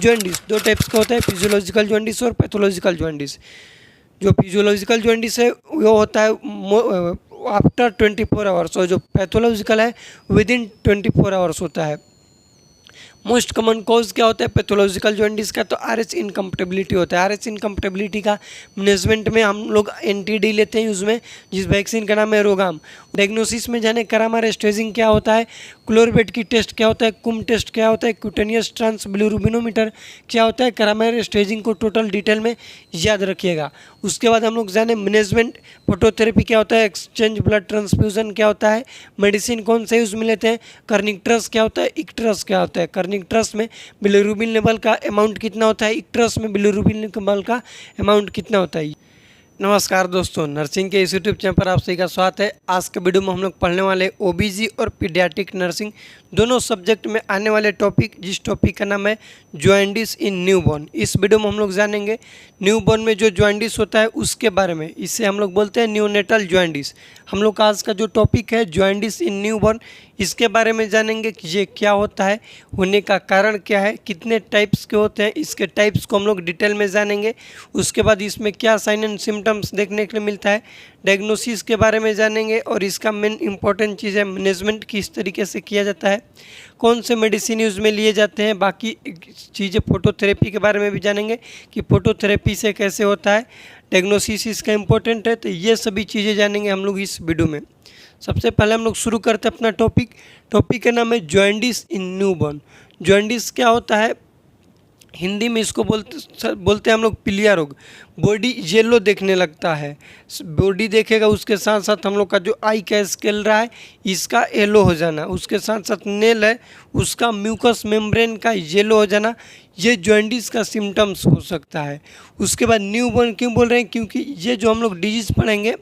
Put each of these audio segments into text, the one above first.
Jaundice दो types का होता है, फिजियोलॉजिकल जॉन्डिस और पैथोलॉजिकल जॉन्डिस। जो फिजियोलॉजिकल जॉन्डिस है वो होता है आफ्टर 24 आवर्स, और जो पैथोलॉजिकल है विद इन 24 आवर्स होता है। मोस्ट कॉमन कॉज क्या होता है पैथोलॉजिकल जॉन्डिस का? तो आरएच इनकम्पेटिबिलिटी होता है। आरएच इनकम्पेटिबिलिटी का मैनेजमेंट में हम लोग एंटीडी लेते हैं यूज़ में, जिस वैक्सीन का नाम है रोगाम। डायग्नोसिस में जाने करामार स्टेजिंग क्या होता है, क्लोरबेट की टेस्ट क्या होता है, कुम टेस्ट क्या होता है, क्यूटेनियस ट्रांस बिलिरुबिनोमीटर क्या होता है, करामार स्टेजिंग को टोटल डिटेल में याद रखिएगा। उसके बाद हम लोग जाने मैनेजमेंट, फोटोथेरेपी क्या होता है, एक्सचेंज ब्लड ट्रांसफ्यूजन क्या होता है, मेडिसिन कौन से यूज़ में लेते हैं, कर्निकट्रस क्या होता है, इक्ट्रस क्या होता है, कर्निकट्रस में बिलिरुबिन लेवल का अमाउंट कितना होता है, इक्ट्रस में बिलिरुबिन लेवल का अमाउंट कितना होता है। नमस्कार दोस्तों, नर्सिंग के इस यूट्यूब चैनल पर आप सभी का स्वागत है। आज के वीडियो में हम लोग पढ़ने वाले ओबीजी और पीडियाट्रिक नर्सिंग दोनों सब्जेक्ट में आने वाले टॉपिक, जिस टॉपिक का नाम है जॉन्डिस इन न्यूबॉर्न। इस वीडियो में हम लोग जानेंगे न्यूबॉर्न में जो जॉन्डिस होता है उसके बारे में। इससे हम लोग बोलते हैं न्यूनेटल जॉन्डिस। हम लोग का आज का जो टॉपिक है जॉन्डिस इन न्यूबॉर्न, इसके बारे में जानेंगे कि ये क्या होता है, होने का कारण क्या है, कितने टाइप्स के होते हैं, इसके टाइप्स को हम लोग डिटेल में जानेंगे। उसके बाद इसमें क्या साइन एंड सिम्टम्स देखने के लिए मिलता है, डायग्नोसिस के बारे में जानेंगे, और इसका मेन इंपॉर्टेंट चीज़ है मैनेजमेंट किस तरीके से किया जाता है, कौन से मेडिसिन यूज़ में लिए जाते हैं। बाकी चीज़ें फोटोथेरेपी के बारे में भी जानेंगे कि फोटोथेरेपी से कैसे होता है, डायग्नोसिस इसका इंपॉर्टेंट है। तो ये सभी चीज़ें जानेंगे हम लोग इस वीडियो में। सबसे पहले हम लोग शुरू करते हैं अपना टॉपिक का नाम है जॉन्डिस इन न्यूबॉर्न। जॉन्डिस क्या होता है, हिंदी में इसको बोलते हैं हम लोग पीलिया रोग। बॉडी येलो देखने लगता है, बॉडी देखेगा, उसके साथ साथ हम लोग का जो आई का स्केल रहा है इसका येलो हो जाना, उसके साथ साथ नेल है उसका म्यूकस मेम्ब्रेन का येलो हो जाना, ये जॉन्डिस का सिम्टम्स हो सकता है। उसके बाद न्यूबॉर्न क्यों बोल रहे हैं, क्योंकि ये जो हम लोग डिजीज़ पढ़ेंगे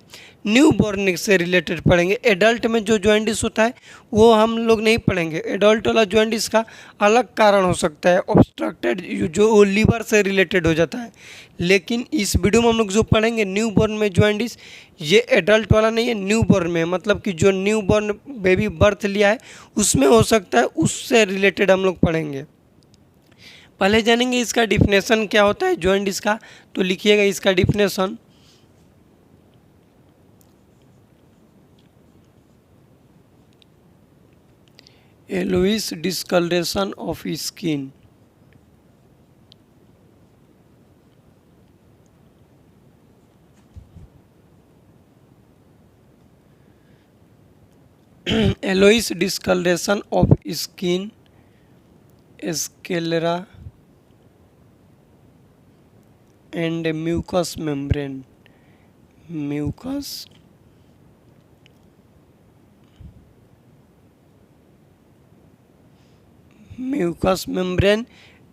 न्यूबॉर्न से रिलेटेड पढ़ेंगे। एडल्ट में जो जॉन्डिस होता है वो हम लोग नहीं पढ़ेंगे। एडल्ट वाला जॉन्डिस का अलग कारण हो सकता है, ऑब्स्ट्रक्टेड जो लीवर से रिलेटेड हो जाता है। लेकिन इस वीडियो में हम लोग जो पढ़ेंगे न्यूबॉर्न में जॉन्डिस, ये एडल्ट वाला नहीं है, न्यूबॉर्न में, मतलब कि जो न्यूबॉर्न बेबी बर्थ लिया है उसमें हो सकता है, उससे रिलेटेड हम लोग पढ़ेंगे। पहले जानेंगे इसका डिफिनेशन क्या होता है जॉन्डिस का, तो लिखिएगा इसका definition. Yellowish discolouration of skin, yellowish discolouration of skin, sclera and mucus membrane, mucus membrane,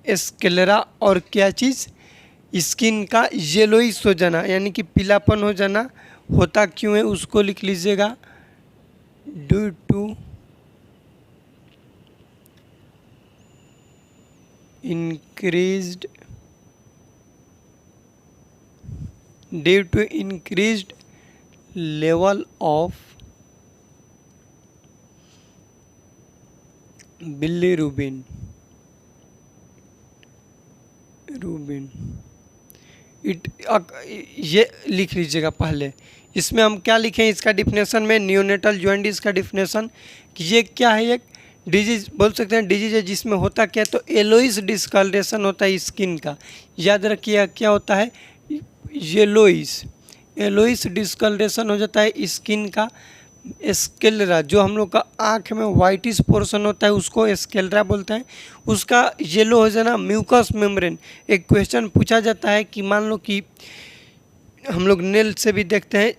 sclera, और क्या चीज़, स्किन का येलोइश हो जाना, यानी कि पीलापन हो जाना। होता क्यों है उसको लिख लीजिएगा, due to increased level of bilirubin. ये लिख लीजिएगा पहले। इसमें हम क्या लिखें इसका डिफिनेशन में, नियोनेटल जॉन्डिस का डिफिनेशन, कि ये क्या है, एक डिजीज बोल सकते हैं, डिजीज है जिसमें होता क्या है, तो येलोइश डिस्कलरेशन होता है स्किन का। याद रखिएगा क्या होता है, येलोइश डिस्कलरेशन हो जाता है स्किन का। स्क्लेरा, जो हम लोग का आँख में वाइटिश पोर्शन होता है उसको स्क्लेरा बोलते हैं, उसका येलो हो जाना। म्यूकस मेम्ब्रेन, एक क्वेश्चन पूछा जाता है कि मान लो कि हम लोग नेल से भी देखते हैं,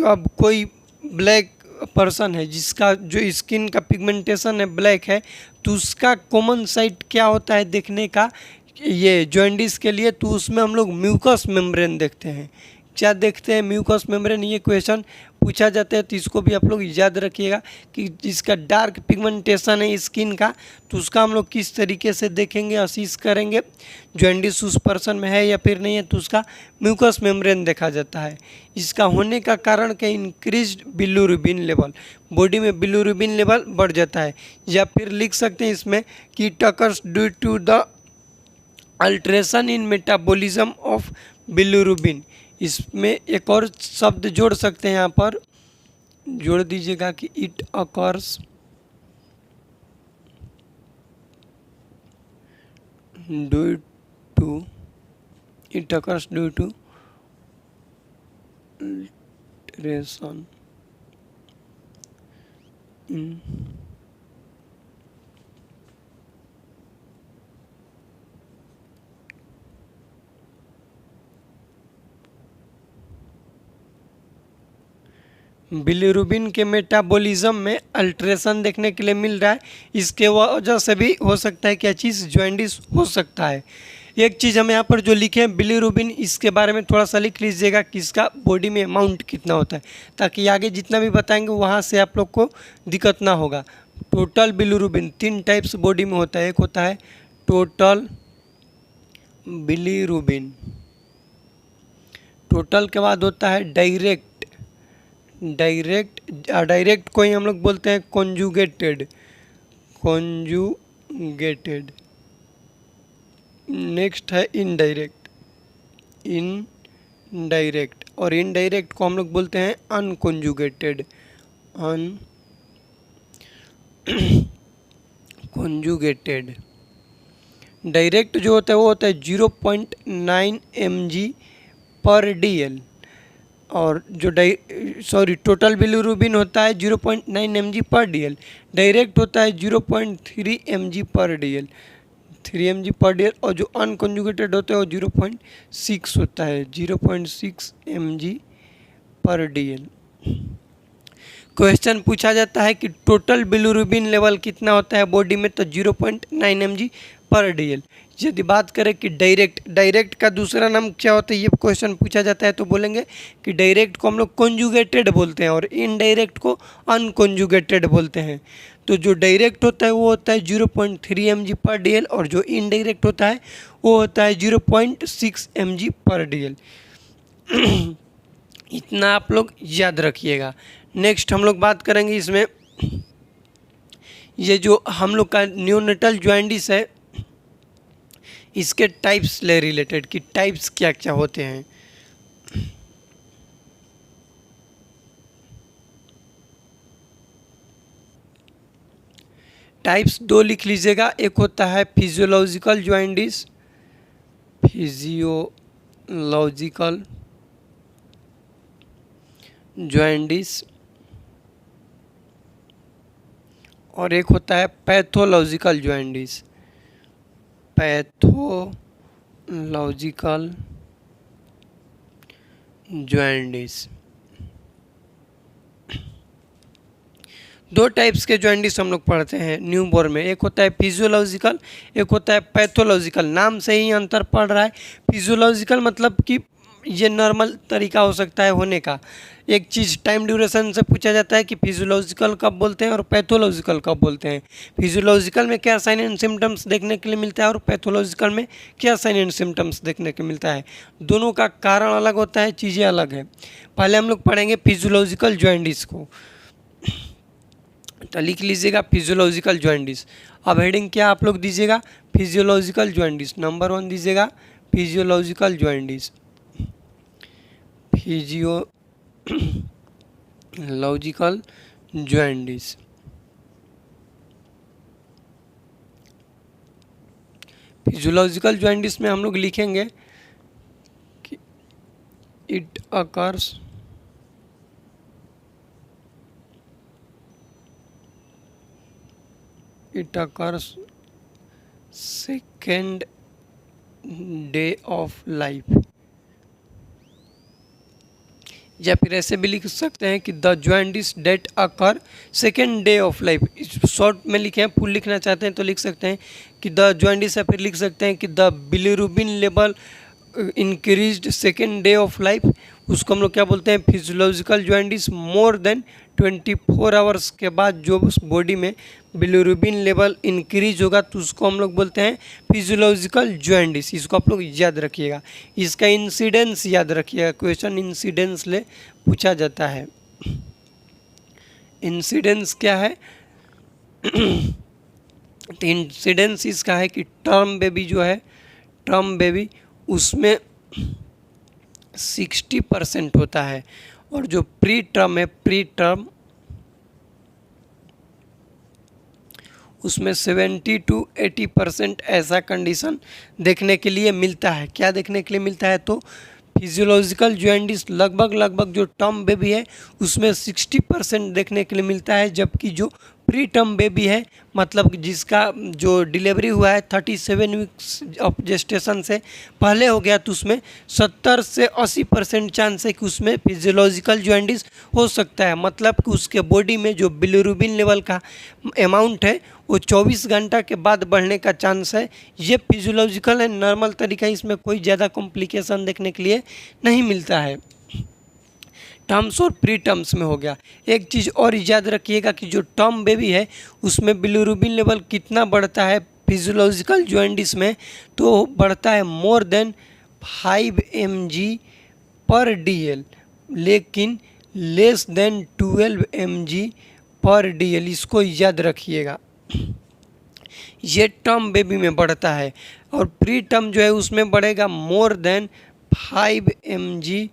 अब कोई ब्लैक पर्सन है जिसका जो स्किन का पिगमेंटेशन है ब्लैक है, तो उसका कॉमन साइट क्या होता है देखने का ये जॉन्डिस के लिए, तो उसमें हम लोग म्यूकस मेम्ब्रेन देखते हैं। क्या देखते हैं, म्यूकस मेम्ब्रेन, ये क्वेश्चन पूछा जाता है, तो इसको भी आप लोग याद रखिएगा कि जिसका डार्क पिगमेंटेशन है स्किन का, तो उसका हम लोग किस तरीके से देखेंगे, असीस करेंगे जॉन्डिस उस पर्सन में है या फिर नहीं है, तो उसका म्यूकस मेम्ब्रेन देखा जाता है। इसका होने का कारण क्या, इंक्रीज्ड बिलिरुबिन लेवल, बॉडी में बिलिरुबिन लेवल बढ़ जाता है। या फिर लिख सकते हैं इसमें कि tuckers due to the alteration in metabolism of bilirubin. इसमें एक और शब्द जोड़ सकते हैं, यहाँ पर जोड़ दीजिएगा कि it occurs due to alteration in bilirubin के मेटाबॉलिज्म में अल्ट्रेशन देखने के लिए मिल रहा है। इसके वजह से भी हो सकता है क्या चीज़, जॉइंडिस हो सकता है। एक चीज़ हम यहाँ पर जो लिखे हैं बिलिरुबिन, इसके बारे में थोड़ा सा लिख लीजिएगा कि इसका बॉडी में अमाउंट कितना होता है, ताकि आगे जितना भी बताएंगे वहाँ से आप लोग को दिक्कत ना होगा। टोटल बिलिरुबिन 3 टाइप्स बॉडी में होता है। एक होता है टोटल बिलिरुबिन, टोटल के बाद होता है डायरेक्ट को ही हम लोग बोलते हैं कॉन्जुगेटेड। नेक्स्ट है इनडायरेक्ट, और इनडायरेक्ट को हम लोग बोलते हैं अनकॉन्जुगेटेड। डायरेक्ट जो होता है वो होता है 0.9 mg/dl, और जो टोटल बिलिरुबिन होता है 0.9 mg/dl। डायरेक्ट होता है 0.3 mg/dl, 3 mg/dl, और जो अनकॉन्जुगेटेड होता है वो 0.6 होता है, 0.6 mg/dl। क्वेश्चन पूछा जाता है कि टोटल बिलिरुबिन लेवल कितना होता है बॉडी में, तो 0.9 mg/dl। यदि बात करें कि डायरेक्ट का दूसरा नाम क्या होता है, ये क्वेश्चन पूछा जाता है, तो बोलेंगे कि डायरेक्ट को हम लोग कॉन्जुगेटेड बोलते हैं और इनडायरेक्ट को अनकॉन्जुगेटेड बोलते हैं। तो जो डायरेक्ट होता है वो होता है 0.3 mg/dl, और जो इनडायरेक्ट होता है वो होता है 0.6 mg/dl। इतना आप लोग याद रखिएगा। नेक्स्ट हम लोग बात करेंगे इसमें, ये जो हम लोग का न्यूनेटल जॉइंडिस है, इसके टाइप्स ले रिलेटेड कि टाइप्स क्या क्या होते हैं। टाइप्स 2 लिख लीजिएगा। एक होता है फिजियोलॉजिकल जॉइंडिस, और एक होता है पैथोलॉजिकल जॉइंडिस। दो टाइप्स के जॉइंडिस हम लोग पढ़ते हैं न्यू बोर्न में। एक होता है फिजियोलॉजिकल, एक होता है पैथोलॉजिकल। नाम से ही अंतर पड़ रहा है। फिजियोलॉजिकल मतलब कि ये नॉर्मल तरीका हो सकता है होने का। एक चीज़ टाइम ड्यूरेशन से पूछा जाता है कि फिजियोलॉजिकल कब बोलते हैं और पैथोलॉजिकल कब बोलते हैं। फिजियोलॉजिकल में क्या साइन एंड सिम्टम्स देखने के लिए मिलता है और पैथोलॉजिकल में क्या साइन एंड सिम्टम्स देखने को मिलता है। दोनों का कारण अलग होता है, चीज़ें अलग है। पहले हम लोग पढ़ेंगे फिजियोलॉजिकल जॉइंडिस को, तो लिख लीजिएगा फिजियोलॉजिकल जॉइंडिस। अब हेडिंग क्या आप लोग दीजिएगा, फिजियोलॉजिकल जॉइंडिस। नंबर 1 दीजिएगा physiological jaundice. Physiological jaundice, physiological jaundice में हम लोग लिखेंगे कि it occurs second day of life, या फिर ऐसे भी लिख सकते हैं कि the jaundice that occur second day of life. Short में लिखे हैं, फुल लिखना चाहते हैं तो लिख सकते हैं कि द जॉइंडिस, या फिर लिख सकते हैं कि the bilirubin level increased second day of life. उसको हम लोग क्या बोलते हैं, physiological jaundice. More than 24 hours के बाद जो उस बॉडी में बिलिरुबिन लेवल इंक्रीज होगा तो उसको हम लोग बोलते हैं फिजियोलॉजिकल जॉइंडिस। इसको आप लोग याद रखिएगा। इसका इंसिडेंस याद रखिएगा, क्वेश्चन इंसिडेंस ले पूछा जाता है। इंसिडेंस क्या है, तो इंसिडेंस इसका है कि टर्म बेबी जो है, टर्म बेबी उसमें 60% होता है, और जो प्री टर्म है, प्री टर्म उसमें 70 to 80% ऐसा कंडीशन देखने के लिए मिलता है। क्या देखने के लिए मिलता है? तो फिजियोलॉजिकल जॉइंटिस लगभग जो टर्म बेबी है उसमें 60% देखने के लिए मिलता है, जबकि जो प्री टर्म बेबी है, मतलब जिसका जो डिलीवरी हुआ है 37 वीक्स ऑफ जेस्टेशन से पहले हो गया, तो उसमें 70 से 80% चांस है कि उसमें फिजियोलॉजिकल जॉइंटिस हो सकता है। मतलब कि उसके बॉडी में जो बिलिरुबिन लेवल का अमाउंट है वो 24 घंटा के बाद बढ़ने का चांस है। ये फिजियोलॉजिकल है, नॉर्मल तरीका, इसमें कोई ज़्यादा कॉम्प्लिकेशन देखने के लिए नहीं मिलता है। टर्म्स और प्री टर्म्स में हो गया। एक चीज़ और याद रखिएगा कि जो टर्म बेबी है उसमें बिलिरुबिन लेवल कितना बढ़ता है फिजियोलॉजिकल जॉइंटिस में, तो बढ़ता है मोर देन 5 mg पर DL, लेकिन लेस देन 12 mg पर DL। इसको याद रखिएगा, ये टर्म बेबी में बढ़ता है। और प्री टर्म जो है उसमें बढ़ेगा मोर देन 5 mg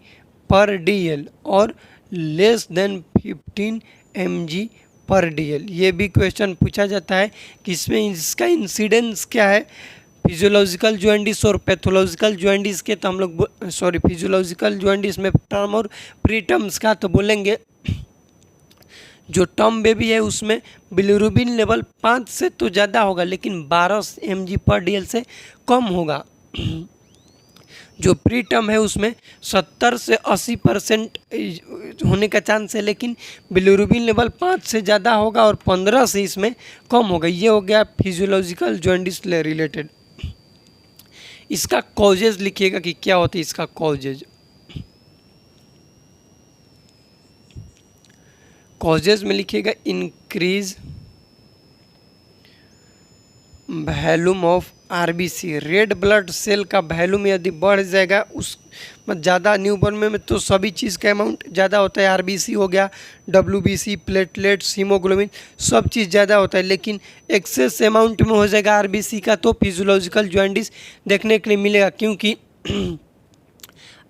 पर DL और लेस देन 15 mg पर DL। ये भी क्वेश्चन पूछा जाता है कि इसमें इसका इंसिडेंस क्या है फिजियोलॉजिकल जॉइंटिस और पैथोलॉजिकल जॉइंटिस के। तो हम लोग फिजियोलॉजिकल जॉइंटिस में टर्म और प्री टर्म्स का तो बोलेंगे जो टर्म बेबी है उसमें बिलिरुबिन लेवल 5 से तो ज़्यादा होगा, लेकिन 12 mg पर DL से कम होगा। जो प्री टर्म है उसमें 70 से 80% होने का चांस है, लेकिन बिलिरुबिन लेवल 5 से ज़्यादा होगा और 15 से इसमें कम होगा। ये हो गया फिजियोलॉजिकल जॉइंटिस से रिलेटेड। इसका कॉजेज लिखिएगा कि क्या होता है इसका कॉजेज। कॉजेज में लिखिएगा increase volume of RBC, red blood cell का वैल्यूम यदि बढ़ जाएगा उस ज़्यादा न्यूबॉर्न में तो सभी चीज़ का अमाउंट ज़्यादा होता है। आरबीसी हो गया, डब्ल्यूबीसी, प्लेटलेट्स, हीमोग्लोबिन, सब चीज़ ज़्यादा होता है, लेकिन एक्सेस अमाउंट में हो जाएगा आरबीसी का तो फिजियोलॉजिकल जॉइंटिस देखने के लिए मिलेगा। क्योंकि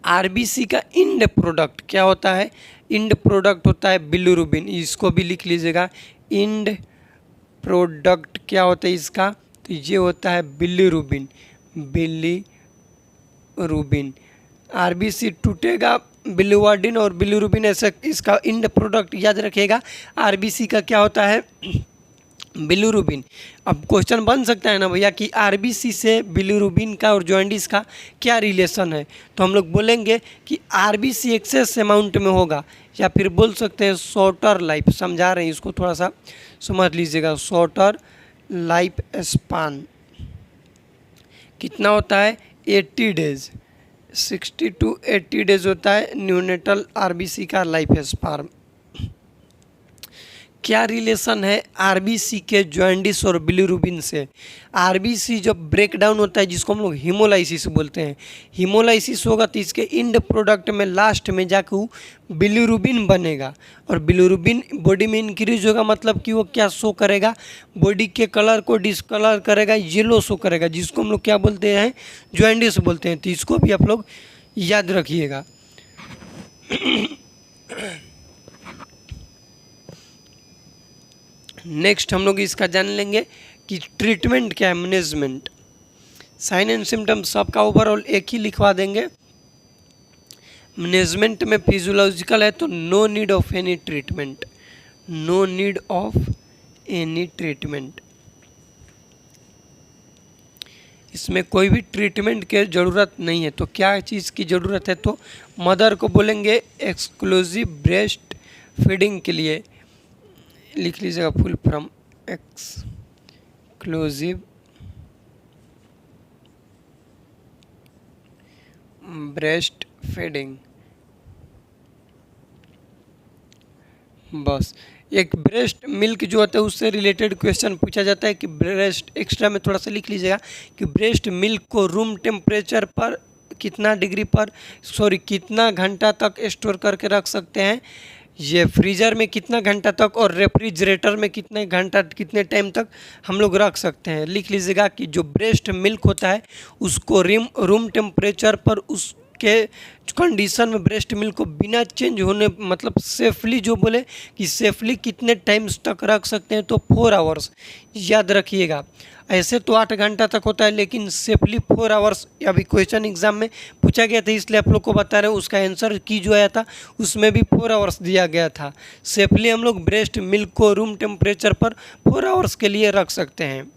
आरबीसी का इंड प्रोडक्ट क्या होता है? इंड प्रोडक्ट होता है बिलिरुबिन। इसको भी लिख लीजिएगा, इंड प्रोडक्ट क्या होता है इसका? तो ये होता है बिलिरुबिन। बिलिरुबिन आरबीसी टूटेगा बिलिवर्डिन और बिलिरुबिन, ऐसा इसका इंड प्रोडक्ट याद रखिएगा। आरबीसी का क्या होता है? बिलिरुबिन। अब क्वेश्चन बन सकता है ना भैया कि आरबीसी से बिलिरुबिन का और जॉइंटिस का क्या रिलेशन है? तो हम लोग बोलेंगे कि आरबीसी एक्सेस अमाउंट में होगा, या फिर बोल सकते हैं शॉर्टर लाइफ। समझा रहे हैं, इसको थोड़ा सा समझ लीजिएगा। शॉर्टर लाइफ स्पान कितना होता है? 80 डेज, 60 to 80 डेज होता है न्यूनेटल आरबीसी का लाइफ स्पान। क्या रिलेशन है आरबीसी के जॉइंटिस और बिलिरुबिन से? आरबीसी जब ब्रेक डाउन होता है, जिसको हम लोग हीमोलाइसिस बोलते हैं, हीमोलाइसिस होगा तो इसके इंड प्रोडक्ट में लास्ट में जाकर बिलिरुबिन बनेगा, और बिलिरुबिन बॉडी में इंक्रीज होगा, मतलब कि वो क्या शो करेगा? बॉडी के कलर को डिस्कलर करेगा, येलो शो करेगा, जिसको हम लोग क्या बोलते हैं? जॉइंटिस बोलते हैं। तो इसको भी आप लोग याद रखिएगा। नेक्स्ट हम लोग इसका जान लेंगे कि ट्रीटमेंट क्या है, मैनेजमेंट। साइन एंड सिम्टम्स सबका ओवरऑल एक ही लिखवा देंगे। मैनेजमेंट में फिजियोलॉजिकल है तो no need of any treatment, no need of any treatment. इसमें कोई भी ट्रीटमेंट की ज़रूरत नहीं है। तो क्या चीज़ की ज़रूरत है? तो मदर को बोलेंगे एक्सक्लूसिव ब्रेस्ट फीडिंग के लिए, लिख लीजिएगा full form, exclusive breast feeding. बस एक ब्रेस्ट मिल्क जो होता है उससे रिलेटेड क्वेश्चन पूछा जाता है कि ब्रेस्ट, एक्स्ट्रा में थोड़ा सा लिख लीजिएगा कि ब्रेस्ट मिल्क को रूम टेम्परेचर पर कितना घंटा तक स्टोर करके रख सकते हैं ये फ्रीज़र में कितना घंटा तक और रेफ्रिजरेटर में कितने घंटा कितने टाइम तक हम लोग रख सकते हैं। लिख लीजिएगा कि जो ब्रेस्ट मिल्क होता है उसको रूम टेम्परेचर पर उसके कंडीशन में ब्रेस्ट मिल्क को बिना चेंज होने मतलब सेफली जो बोले कि सेफली कितने टाइम्स तक रख सकते हैं तो 4 आवर्स याद रखिएगा। ऐसे तो 8 घंटा तक होता है लेकिन सेफली 4 आवर्स अभी क्वेश्चन एग्जाम में पूछा गया था इसलिए आप लोग को बता रहे हैं। उसका आंसर की जो आया था उसमें भी 4 आवर्स दिया गया था। सेफली हम लोग ब्रेस्ट मिल्क को रूम टेम्परेचर पर 4 आवर्स के लिए रख सकते हैं।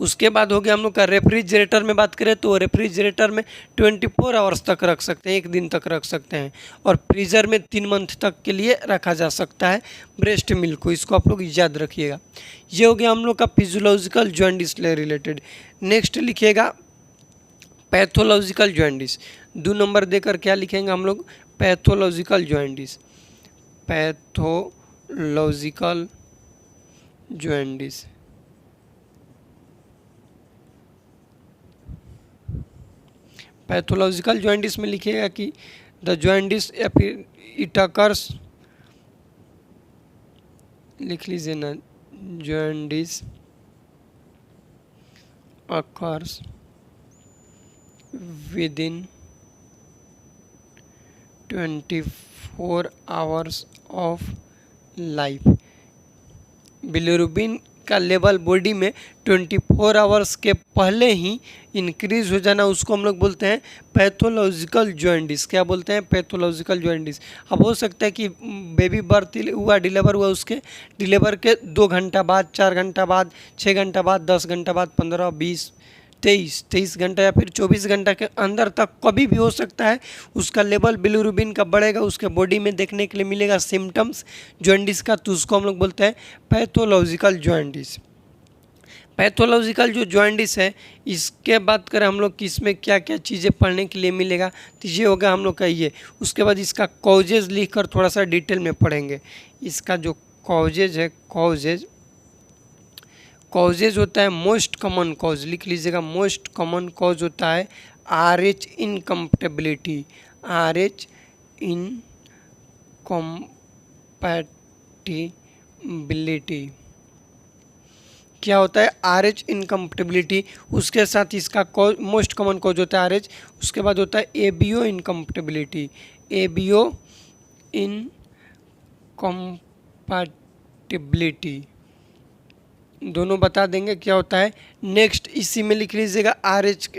उसके बाद हो गया हम लोग का रेफ्रिजरेटर में बात करें तो रेफ्रिजरेटर में 24 आवर्स तक रख सकते हैं, 1 दिन तक रख सकते हैं। और फ्रीज़र में 3 मंथ तक के लिए रखा जा सकता है ब्रेस्ट मिल्क को। इसको आप लोग याद रखिएगा। ये हो गया हम लोग का फिजियोलॉजिकल जॉन्डिस से रिलेटेड। नेक्स्ट लिखिएगा पैथोलॉजिकल जॉन्डिस। 2 नंबर देकर क्या लिखेंगे हम लोग, pathological jaundice. Pathological jaundice. Pathological jaundice में लिखिएगा कि द जॉन्डिस या फिर इट अकर्स, लिख लीजिए ना, jaundice occurs within 24 hours of life. Bilirubin का लेवल बॉडी में 24 आवर्स के पहले ही इंक्रीज हो जाना उसको हम लोग बोलते हैं पैथोलॉजिकल जॉन्डिस। क्या बोलते हैं, पैथोलॉजिकल जॉन्डिस। अब हो सकता है कि बेबी बर्थ हुआ, डिलीवर हुआ, उसके डिलीवर के 2 घंटा बाद, 4 घंटा बाद, 6 घंटा बाद, 10 घंटा बाद, 15, 20, 23 घंटा या फिर 24 घंटा के अंदर तक कभी भी हो सकता है उसका लेवल बिलिरुबिन का बढ़ेगा, उसके बॉडी में देखने के लिए मिलेगा सिम्टम्स जॉन्डिस का, तो उसको हम लोग बोलते हैं पैथोलॉजिकल जॉन्डिस। पैथोलॉजिकल जो जॉन्डिस है इसके बात करें हम लोग कि इसमें क्या क्या चीज़ें पढ़ने के लिए मिलेगा, तो ये होगा हम लोग का ये। उसके बाद इसका कॉजेज लिख कर थोड़ा सा डिटेल में पढ़ेंगे। इसका जो कॉजेज है, कॉजेज होता है मोस्ट कॉमन कॉज, लिख लीजिएगा। मोस्ट कॉमन कॉज होता है RH इनकम्पैटिबिलिटी। RH इनकम्पैटिबिलिटी क्या होता है, RH इनकम्पैटिबिलिटी। उसके साथ इसका कॉज, मोस्ट कॉमन कॉज होता है RH। उसके बाद होता है ABO इनकम्पैटिबिलिटी। ABO इनकम्पैटिबिलिटी दोनों बता देंगे क्या होता है। नेक्स्ट इसी में लिख लीजिएगा RH,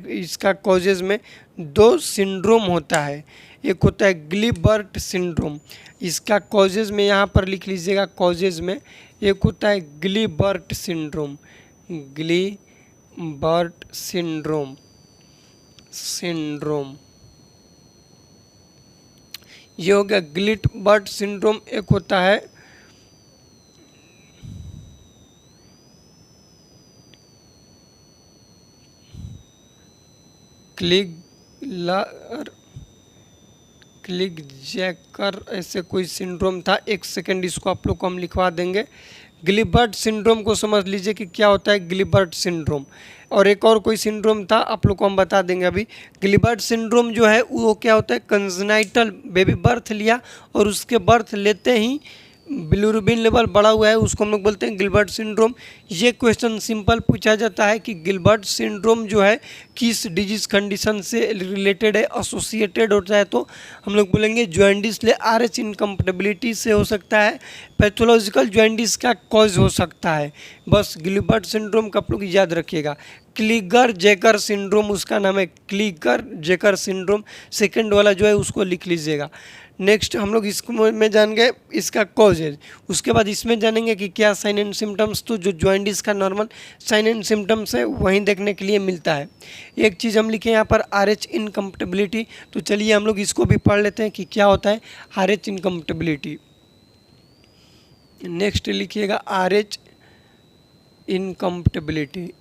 इसका कॉजेज में 2 सिंड्रोम होता है। एक होता है गिलबर्ट सिंड्रोम, इसका कॉजेज में यहाँ पर लिख लीजिएगा कॉजेज में। एक होता है गिलबर्ट सिंड्रोम, गिलबर्ट सिंड्रोम। ये हो गया गिलबर्ट सिंड्रोम। एक होता है क्लिक-जैकर ऐसे कोई सिंड्रोम था। 1 सेकंड, इसको आप लोग को हम लिखवा देंगे। गिलबर्ट सिंड्रोम को समझ लीजिए कि क्या होता है गिलबर्ट सिंड्रोम। और एक और कोई सिंड्रोम था आप लोग को हम बता देंगे अभी। गिलबर्ट सिंड्रोम जो है वो क्या होता है, कंजेनाइटल, बेबी बर्थ लिया और उसके बर्थ लेते ही बिलिरुबिन लेवल बढ़ा हुआ है, उसको हम लोग बोलते हैं गिलबर्ट सिंड्रोम। ये क्वेश्चन सिंपल पूछा जाता है कि गिलबर्ट सिंड्रोम जो है किस डिजीज कंडीशन से रिलेटेड है, एसोसिएटेड होता है, तो हम लोग बोलेंगे जॉन्डिस ले RH इनकम्पैटिबिलिटी से हो सकता है। पैथोलॉजिकल जॉन्डिस का कॉज हो सकता है। बस गिलबर्ट सिंड्रोम का आप लोग याद रखिएगा। क्लिगर-जैकर सिंड्रोम उसका नाम है, क्लिगर-जैकर सिंड्रोम। सेकेंड वाला जो है उसको लिख लीजिएगा। नेक्स्ट हम लोग इसको में जान गए इसका कॉजेज। उसके बाद इसमें जानेंगे कि क्या साइन एंड सिम्टम्स, तो जो जॉन्डिस का नॉर्मल साइन एंड सिम्टम्स है वहीं देखने के लिए मिलता है। एक चीज़ हम लिखे यहाँ पर RH इनकम्पैटिबिलिटी, तो चलिए हम लोग इसको भी पढ़ लेते हैं कि क्या होता है RH इनकम्पैटिबिलिटी। नेक्स्ट लिखिएगा RH इनकम्पैटिबिलिटी।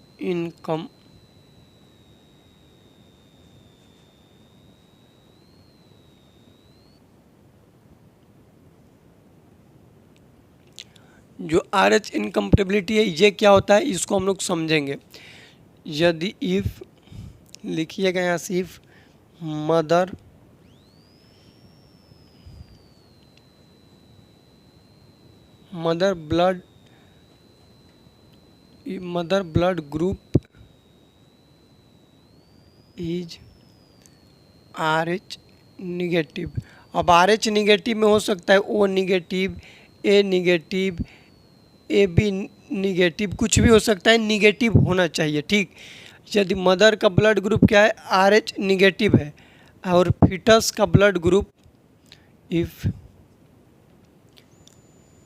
जो RH इनकम्पैटिबिलिटी है ये क्या होता है इसको हम लोग समझेंगे। यदि इफ, लिखिएगा यहाँ से, if mother mother blood group is RH negative. अब RH निगेटिव में हो सकता है O negative, A negative, AB negative, कुछ भी हो सकता है, निगेटिव होना चाहिए। ठीक, यदि मदर का ब्लड ग्रुप क्या है, RH निगेटिव है, और फीटस का blood group, if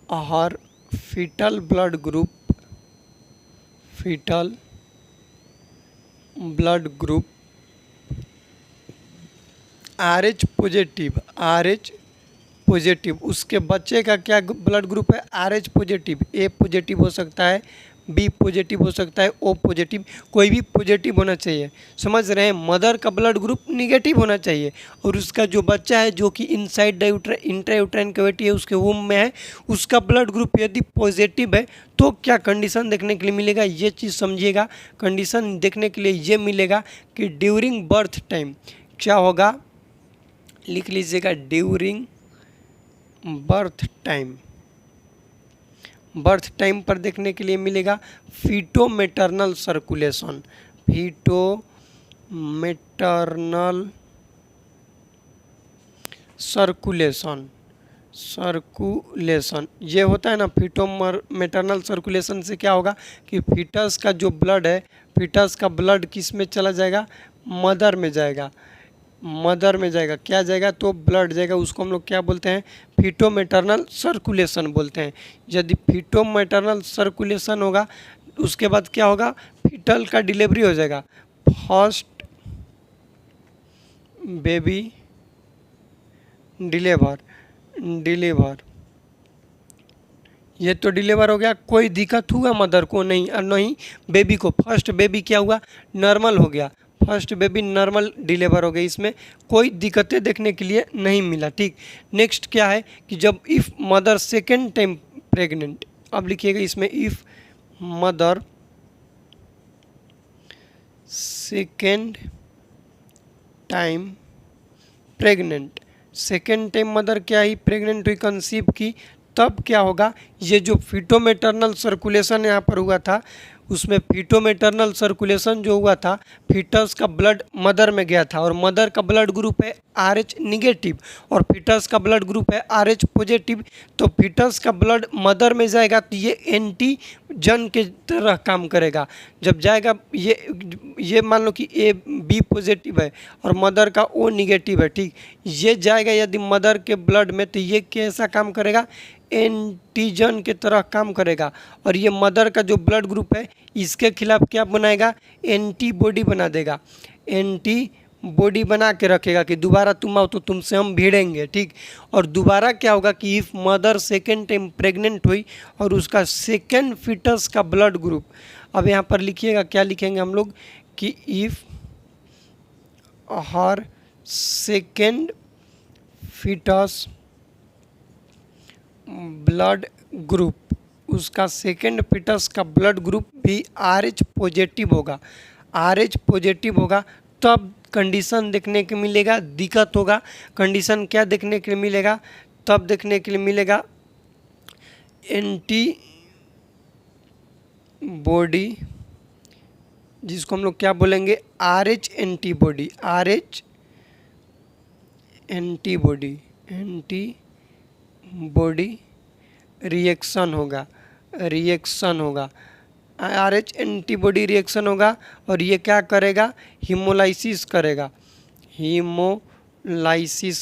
her fetal blood group RH positive, उसके बच्चे का क्या ब्लड ग्रुप है, RH पॉजिटिव। A पॉजिटिव हो सकता है, B पॉजिटिव हो सकता है, O पॉजिटिव, कोई भी पॉजिटिव होना चाहिए। समझ रहे हैं, मदर का ब्लड ग्रुप निगेटिव होना चाहिए, और उसका जो बच्चा है जो कि इनसाइड द इंट्रायूट्राइन कैविटी है, उसके वूम में है, उसका ब्लड ग्रुप यदि पॉजिटिव है तो क्या कंडीशन देखने के लिए मिलेगा, ये चीज़ समझिएगा। कंडीशन देखने के लिए ये मिलेगा कि ड्यूरिंग बर्थ टाइम क्या होगा, लिख लीजिएगा, ड्यूरिंग बर्थ टाइम पर देखने के लिए मिलेगा फीटो मैटरनल सर्कुलेशन, ये होता है ना। फीटो मैटरनल सर्कुलेशन से क्या होगा कि फीटस का जो ब्लड है, फीटस का ब्लड किस में चला जाएगा, मदर में जाएगा, क्या जाएगा, तो ब्लड जाएगा, उसको हम लोग क्या बोलते हैं, फीटो मैटरनल सर्कुलेशन बोलते हैं। यदि फीटो मैटरनल सर्कुलेशन होगा, उसके बाद क्या होगा, फीटल का डिलीवरी हो जाएगा, फर्स्ट बेबी डिलीवर, ये तो डिलीवर हो गया, कोई दिक्कत हुआ मदर को नहीं, और नहीं बेबी को। फर्स्ट बेबी क्या हुआ, नॉर्मल हो गया, फर्स्ट बेबी नॉर्मल डिलीवर हो गई, इसमें कोई दिक्कतें देखने के लिए नहीं मिला। ठीक, नेक्स्ट क्या है कि जब if mother second time pregnant, अब लिखिएगा इसमें, if mother second time pregnant, second time mother क्या ही प्रेग्नेंट हुई, कंसीव की, तब क्या होगा, ये जो फीटो मैटरनल सर्कुलेशन यहाँ पर हुआ था, उसमें फीटो मैटरनल सर्कुलेशन जो हुआ था, फीटस का ब्लड मदर में गया था, और मदर का ब्लड ग्रुप है RH निगेटिव और फीटस का ब्लड ग्रुप है RH पॉजिटिव, तो फीटस का ब्लड मदर में जाएगा तो ये एंटीजन के तरह काम करेगा। जब जाएगा ये मान लो कि B पॉजिटिव है और मदर का O निगेटिव है, ठीक, ये जाएगा यदि मदर के ब्लड में, तो ये कैसा काम करेगा, एंटीजन के तरह काम करेगा, और ये मदर का जो ब्लड ग्रुप है इसके खिलाफ क्या बनाएगा, एंटीबॉडी बना देगा, एंटीबॉडी बना के रखेगा कि दोबारा तुम आओ तो तुमसे हम भिड़ेंगे। ठीक, और दोबारा क्या होगा कि if mother second time pregnant हुई और उसका सेकेंड फीटस का ब्लड ग्रुप, अब यहाँ पर लिखिएगा, क्या लिखेंगे हम लोग कि if her second fetus blood group, उसका सेकेंड फीटस का ब्लड ग्रुप भी RH पॉजिटिव होगा, RH पॉजिटिव होगा, तब कंडीशन देखने को मिलेगा, दिक्कत होगा। कंडीशन क्या देखने के लिए मिलेगा, तब देखने के लिए मिलेगा एंटीबॉडी, जिसको हम लोग क्या बोलेंगे, RH antibody, RH antibody reaction होगा, RH एंटीबॉडी रिएक्शन होगा, और ये क्या करेगा, हीमोलाइसिस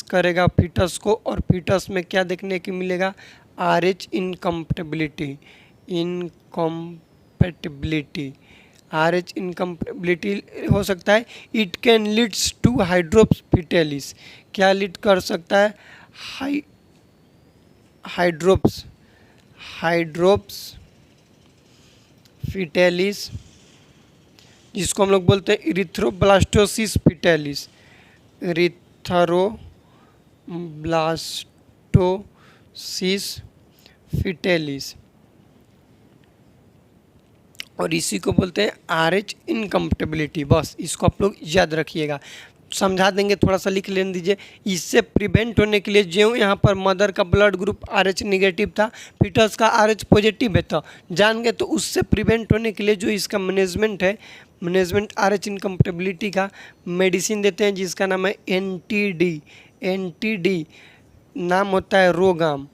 करेगा फीटस को, और फीटस में क्या देखने को मिलेगा, RH इनकम्पेटिबिलिटी हो सकता है। It can leads to hydrops fetalis, क्या लीड कर सकता है, हाइड्रोप्स फिटेलिस, जिसको हम लोग बोलते हैं इरिथ्रोब्लास्टोसिस फिटेलिस, और इसी को बोलते हैं RH इनकम्पेटिबिलिटी। बस इसको आप लोग याद रखिएगा। समझा देंगे, थोड़ा सा लिख लेने दीजिए। इससे प्रिवेंट होने के लिए जो यहाँ पर मदर का ब्लड ग्रुप RH निगेटिव था, फीटस का RH पॉजिटिव है, तो जान गए। तो उससे प्रिवेंट होने के लिए जो इसका मैनेजमेंट है, मैनेजमेंट RH इनकम्पेटिबिलिटी का मेडिसिन देते हैं जिसका नाम है NTD नाम होता है रोगाम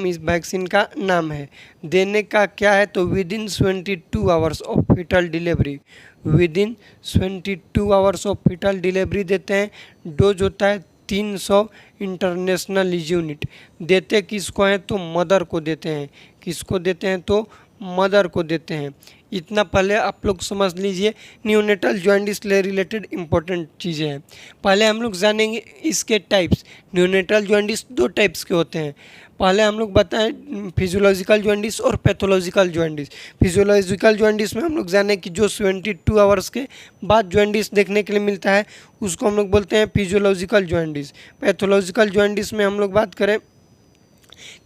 इस वैक्सीन का नाम है। देने का क्या है तो within 22 hours of fetal delivery, within 22 hours of fetal delivery देते हैं। डोज होता है 300 इंटरनेशनल यूनिट। देते किसको हैं तो मदर को देते हैं। किसको देते हैं तो मदर को देते हैं। इतना पहले आप लोग समझ लीजिए। न्यूनेटल जॉन्डिस से रिलेटेड इंपॉर्टेंट चीज़ें हैं। पहले हम लोग जानेंगे इसके टाइप्स। न्यूनेटल जॉन्डिस 2 टाइप्स के होते हैं। पहले हम लोग बताएं फिजियोलॉजिकल जॉन्डिस और पैथोलॉजिकल जॉन्डिस। फिजियोलॉजिकल जॉन्डिस में हम लोग जाने कि जो 72 आवर्स के बाद जॉन्डिस देखने के लिए मिलता है उसको हम लोग बोलते हैं फिजियोलॉजिकल जॉन्डिस। पैथोलॉजिकल जॉन्डिस में हम लोग बात करें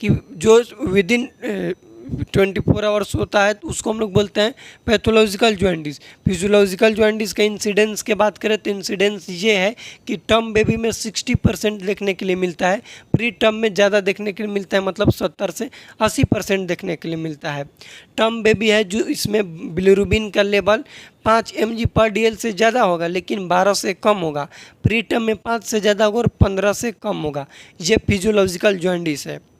कि जो विदिन 24 आवर्स होता है तो उसको हम लोग बोलते हैं पैथोलॉजिकल जॉन्डिस। फिजियोलॉजिकल जॉन्डिस का इंसिडेंस के बात करें तो इंसिडेंस ये है कि टर्म बेबी में 60% देखने के लिए मिलता है, प्री टर्म में ज़्यादा देखने के लिए मिलता है, मतलब 70 से 80% देखने के लिए मिलता है। टर्म बेबी है जो इसमें बिलिरुबिन का लेवल 5 mg/dl से ज़्यादा होगा लेकिन 12 से कम होगा। प्री टर्म में 5 से ज़्यादा होगा और 15 से कम होगा। ये फिजियोलॉजिकल जॉन्डिस है।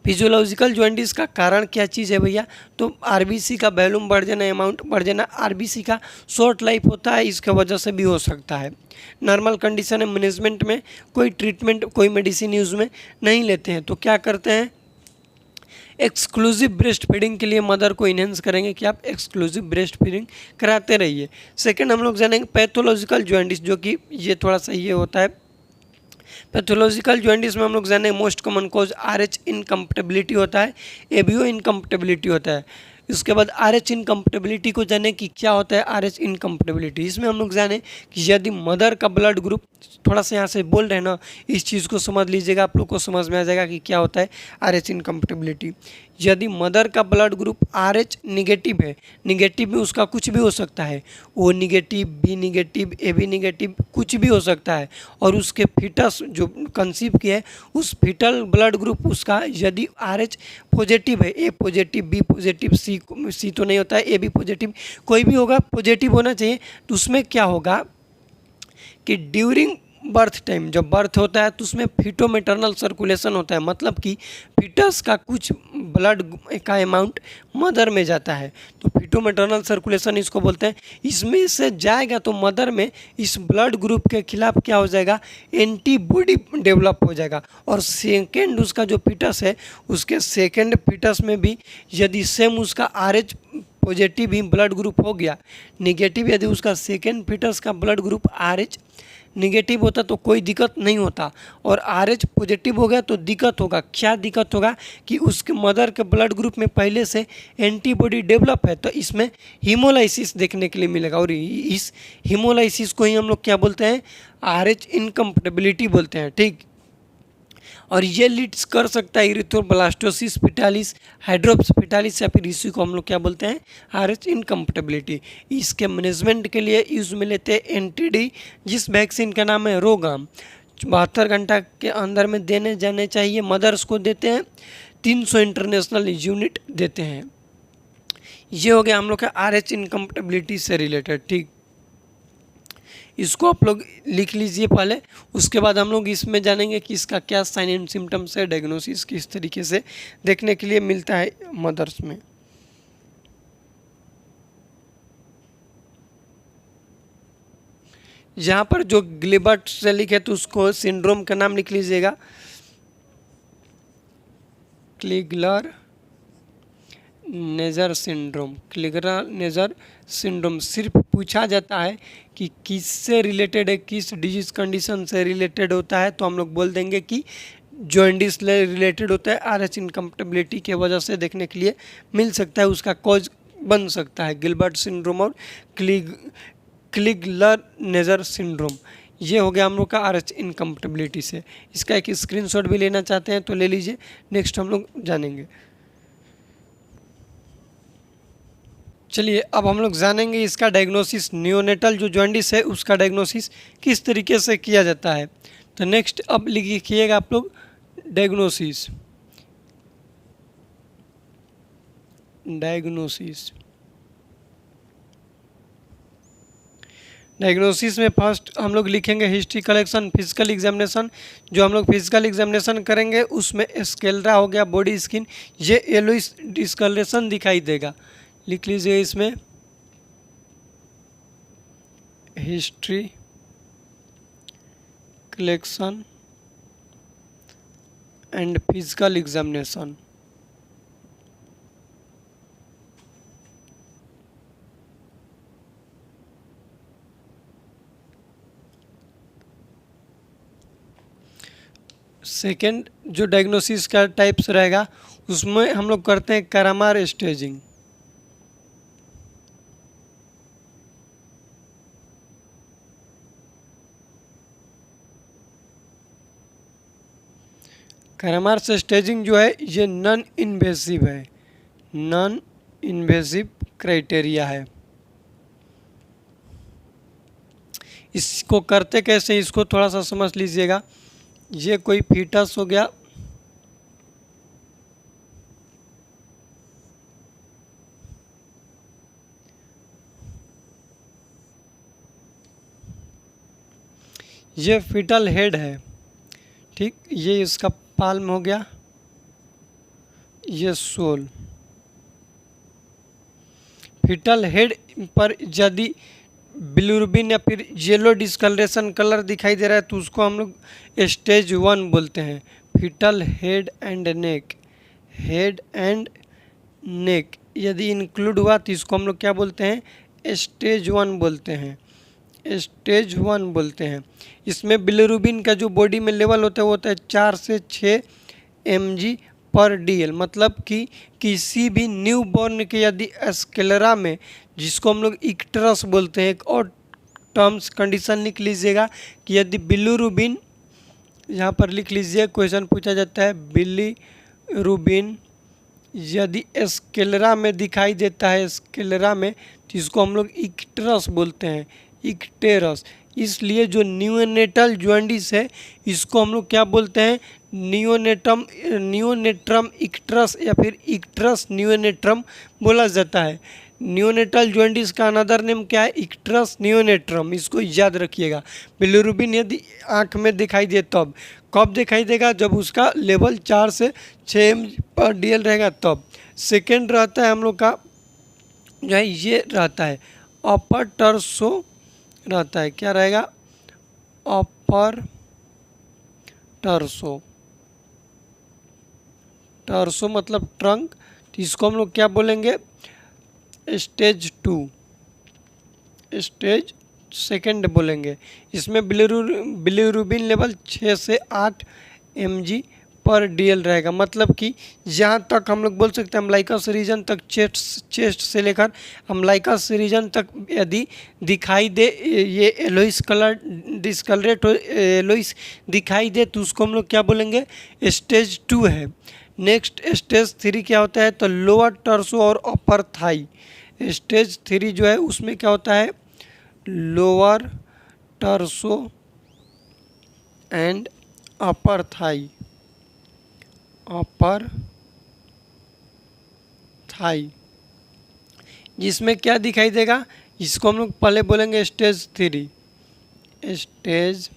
फिजियोलॉजिकल जॉन्डिस का कारण क्या चीज़ है भैया तो आरबीसी का वॉल्यूम बढ़ जाना, अमाउंट बढ़ जाना। आरबीसी का शॉर्ट लाइफ होता है, इसके वजह से भी हो सकता है। नॉर्मल कंडीशन है, मैनेजमेंट में कोई ट्रीटमेंट कोई मेडिसिन यूज़ में नहीं लेते हैं तो क्या करते हैं एक्सक्लूसिव ब्रेस्ट फीडिंग के लिए मदर को इन्हेंस करेंगे कि आप एक्सक्लूसिव ब्रेस्ट फीडिंग कराते रहिए। सेकेंड हम लोग जानेंगे पैथोलॉजिकल जॉन्डिस, जो कि ये थोड़ा सा ये होता है। पैथोलॉजिकल जॉन्डिस में हम लोग जाने most common cause RH incompatibility होता है, ABO इनकम्पेटिबिलिटी होता है। उसके बाद RH इनकम्पेटिबिलिटी को जाने कि क्या होता है RH इनकम्पेटिबिलिटी। इसमें हम लोग जाने कि यदि मदर का ब्लड ग्रुप, थोड़ा सा यहाँ से बोल रहे हैं ना, इस चीज़ को समझ लीजिएगा, आप लोग को समझ में आ जाएगा कि क्या होता है RH इनकम्पेटिबिलिटी। यदि मदर का ब्लड ग्रुप RH निगेटिव है, निगेटिव में उसका कुछ भी हो सकता है, O negative, B negative, AB negative, कुछ भी हो सकता है, और उसके फीटस जो कंसीव किया है उस फीटल ब्लड ग्रुप उसका यदि RH पॉजिटिव है, A positive, B positive, C तो नहीं होता है, AB पॉजिटिव, कोई भी होगा पॉजिटिव होना चाहिए। तो उसमें क्या होगा कि ड्यूरिंग बर्थ टाइम, जब बर्थ होता है तो उसमें फीटोमेटर्नल सर्कुलेशन होता है, मतलब कि फीटस का कुछ ब्लड का अमाउंट मदर में जाता है, तो फीटोमेटर्नल सर्कुलेशन इसको बोलते हैं। इसमें से जाएगा तो मदर में इस ब्लड ग्रुप के खिलाफ क्या हो जाएगा एंटीबॉडी डेवलप हो जाएगा। और सेकेंड उसका जो फीटस है उसके सेकेंड फीटस में भी यदि सेम उसका RH पॉजिटिव ही ब्लड ग्रुप हो गया, निगेटिव यदि उसका सेकेंड फीटस का ब्लड ग्रुप RH निगेटिव होता तो कोई दिक्कत नहीं होता, और RH पॉजिटिव हो गया तो दिक्कत होगा। क्या दिक्कत होगा कि उसके मदर के ब्लड ग्रुप में पहले से एंटीबॉडी डेवलप है, तो इसमें हीमोलाइसिस देखने के लिए मिलेगा, और इस हीमोलाइसिस को ही हम लोग क्या बोलते हैं RH इनकम्पेटिबिलिटी बोलते हैं, ठीक। और ये लीड्स कर सकता है इरिथ्रोब्लास्टोसिस फिटालिस, हाइड्रोप्स फिटालिस, या फिर इसी को हम लोग क्या बोलते हैं RH इनकम्पेटिबिलिटी। इसके मैनेजमेंट के लिए यूज में लेते हैं NTD, जिस वैक्सीन का नाम है रोगाम। 72 घंटा के अंदर में देने जाने चाहिए। मदर्स को देते हैं 300 इंटरनेशनल यूनिट देते हैं। ये हो गया हम लोग का RH इनकम्पेटिबिलिटी से रिलेटेड, ठीक। इसको आप लोग लिख लीजिए पहले, उसके बाद हम लोग इसमें जानेंगे कि इसका क्या साइन एंड सिम्टम्स है, डायग्नोसिस किस तरीके से देखने के लिए मिलता है मदर्स में। यहाँ पर जो गिलबर्ट से लिखे तो उसको सिंड्रोम का नाम लिख लीजिएगा, क्लिगलर नेजर सिंड्रोम। क्लिगलर नेजर सिंड्रोम सिर्फ पूछा जाता है कि किससे रिलेटेड है, किस डिजीज कंडीशन से रिलेटेड होता है, तो हम लोग बोल देंगे कि जॉन्डिस से रिलेटेड होता है। RH इनकम्पेटिबिलिटी के वजह से देखने के लिए मिल सकता है, उसका कॉज बन सकता है गिलबर्ट सिंड्रोम और क्लिगलर नेजर सिंड्रोम। ये हो गया हम लोग का RH इनकम्पेटिबिलिटी से। इसका एक स्क्रीनशॉट भी लेना चाहते हैं तो ले लीजिए। नेक्स्ट हम लोग जानेंगे चलिए अब हम लोग जानेंगे इसका डायग्नोसिस, नियोनेटल जो जॉन्डिस है उसका डायग्नोसिस किस तरीके से किया जाता है। तो नेक्स्ट अब लिखिएगा आप लोग डायग्नोसिस। डायग्नोसिस में फर्स्ट हम लोग लिखेंगे हिस्ट्री कलेक्शन, फिजिकल एग्जामिनेशन। जो हम लोग फिजिकल एग्जामिनेशन करेंगे उसमें स्केलरा हो गया, बॉडी स्किन, ये येलोइश डिस्कलरेशन दिखाई देगा। लिख लीजिए इसमें history collection and physical examination. Second जो डायग्नोसिस का टाइप्स रहेगा उसमें हम लोग करते हैं करामार स्टेजिंग। करामार स्टेजिंग जो है ये नॉन इन्वेसिव है, नॉन इन्वेसिव क्राइटेरिया है। इसको करते कैसे, इसको थोड़ा सा समझ लीजिएगा। ये कोई फीटस हो गया, ये फीटल हेड है, ठीक, ये इसका पाल्म हो गया, ये सोल। फीटल हेड पर यदि बिलिरुबिन या फिर येलो डिस्कलरेशन कलर दिखाई दे रहा है तो उसको हम लोग स्टेज 1 बोलते हैं। Fetal head and neck, head and neck यदि इंक्लूड हुआ तो इसको हम लोग क्या बोलते हैं, स्टेज 1 बोलते हैं, स्टेज 1 बोलते हैं। इसमें बिलिरुबिन का जो बॉडी में लेवल होता है वो होता है 4 से 6 mg/dl। मतलब कि किसी भी न्यू बॉर्न के यदि स्केलरा में, जिसको हम लोग इक्टरस बोलते हैं, एक और टर्म्स कंडीशन लिख लीजिएगा कि यदि बिलिरुबिन, यहाँ पर लिख लीजिए, क्वेश्चन पूछा जाता है बिलिरुबिन यदि स्केलरा में दिखाई देता है, स्केलरा में, तो इसको हम लोग इक्टरस बोलते हैं, इक्टेरस। इसलिए जो नियोनेटल जॉन्डिस है इसको हम लोग क्या बोलते हैं, नियोनेट्रम इक्टरस या फिर इक्टरस नियोनेट्रम बोला जाता है। नियोनेटल जॉन्डिस का अनदर नेम क्या है, इक्टरस नियोनेट्रम, इसको याद रखिएगा। बिलिरुबिन यदि आँख में दिखाई दे तब, कब दिखाई देगा, जब उसका लेवल 4 से 6 mg/dl रहेगा तब। सेकेंड रहता है हम लोग का जो है, ये रहता है अपर टर्सो रहता है, क्या रहेगा, अपर टर्सो, टर्सो मतलब ट्रंक, तो इसको हम लोग क्या बोलेंगे, स्टेज 2, स्टेज सेकेंड बोलेंगे। इसमें बिलिरुबिन लेवल 6 से 8 mg/dl रहेगा। मतलब कि जहाँ तक हम लोग बोल सकते हैं अम्लाइकस रीजन तक, चेस्ट से लेकर अम्लाइकस रीजन तक यदि दिखाई दे, ये येलोइश कलर डिस्कलरेट हो, येलोइश दिखाई दे, तो उसको हम लोग क्या बोलेंगे, स्टेज 2 है। नेक्स्ट स्टेज 3 क्या होता है, तो लोअर टर्सो और अपर थाई। स्टेज 3 जो है उसमें क्या होता है, lower torso and upper thigh, upper thigh, जिसमें क्या दिखाई देगा, इसको हम लोग पहले बोलेंगे स्टेज 3, स्टेज